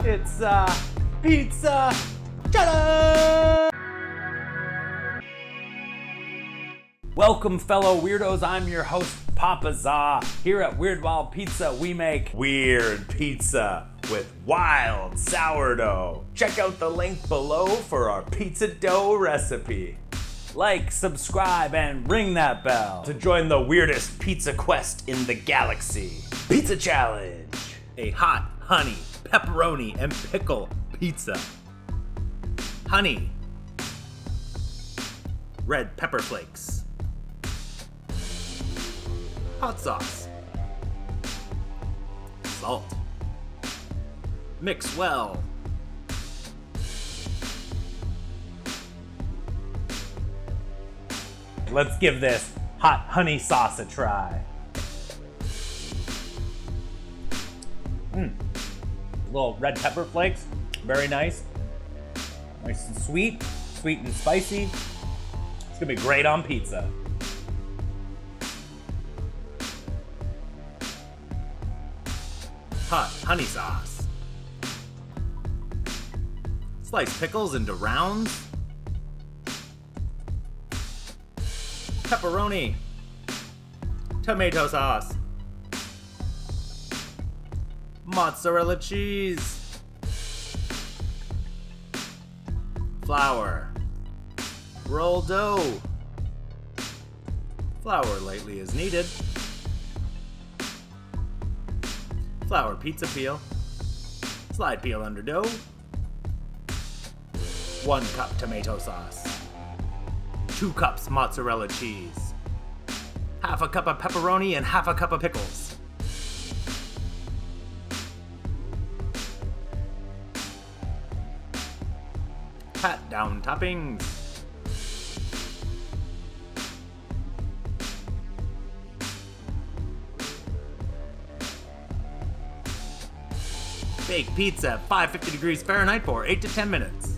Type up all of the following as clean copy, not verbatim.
It's pizza challenge! Welcome, fellow weirdos. I'm your host, Papa Za. Here at Weird Wild Pizza, we make weird pizza with wild sourdough. Check out the link below for our pizza dough recipe. Like, subscribe, and ring that bell to join the weirdest pizza quest in the galaxy. Pizza challenge. A hot honey, pepperoni, and pickle pizza. Honey. Red pepper flakes. Hot sauce. Salt. Mix well. Let's give this hot honey sauce a try. Little red pepper flakes, very nice. Nice and sweet and spicy. It's gonna be great on pizza. Hot honey sauce. Slice pickles into rounds. Pepperoni. Tomato sauce. Mozzarella cheese. Flour. Roll dough. Flour lightly as needed. Flour pizza peel. Slide peel under dough. 1 cup tomato sauce. 2 cups mozzarella cheese. Half a cup of pepperoni and half a cup of pickles. Pat down toppings. Bake pizza at 550 degrees Fahrenheit for 8 to 10 minutes.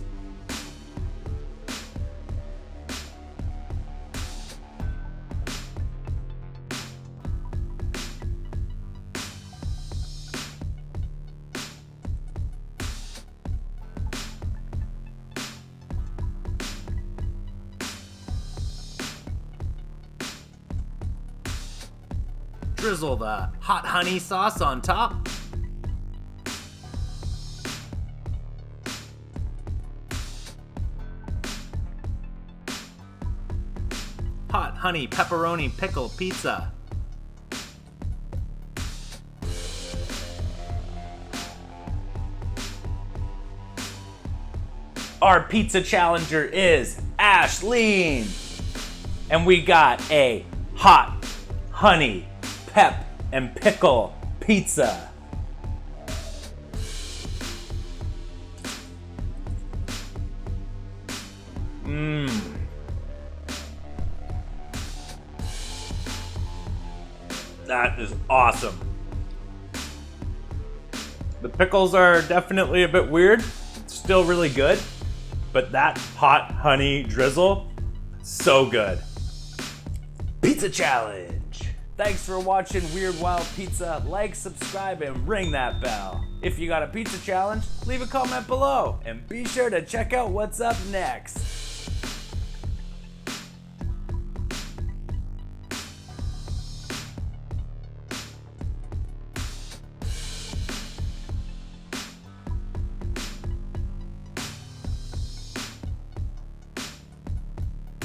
Drizzle the hot honey sauce on top. Hot honey pepperoni pickle pizza. Our pizza challenger is Ashleen. And we got a hot honey pep and pickle pizza. That is awesome. The pickles are definitely a bit weird. It's still really good, but that hot honey drizzle, so good. Pizza challenge. Thanks for watching Weird Wild Pizza. Like, subscribe, and ring that bell. If you got a pizza challenge, leave a comment below. And be sure to check out what's up next.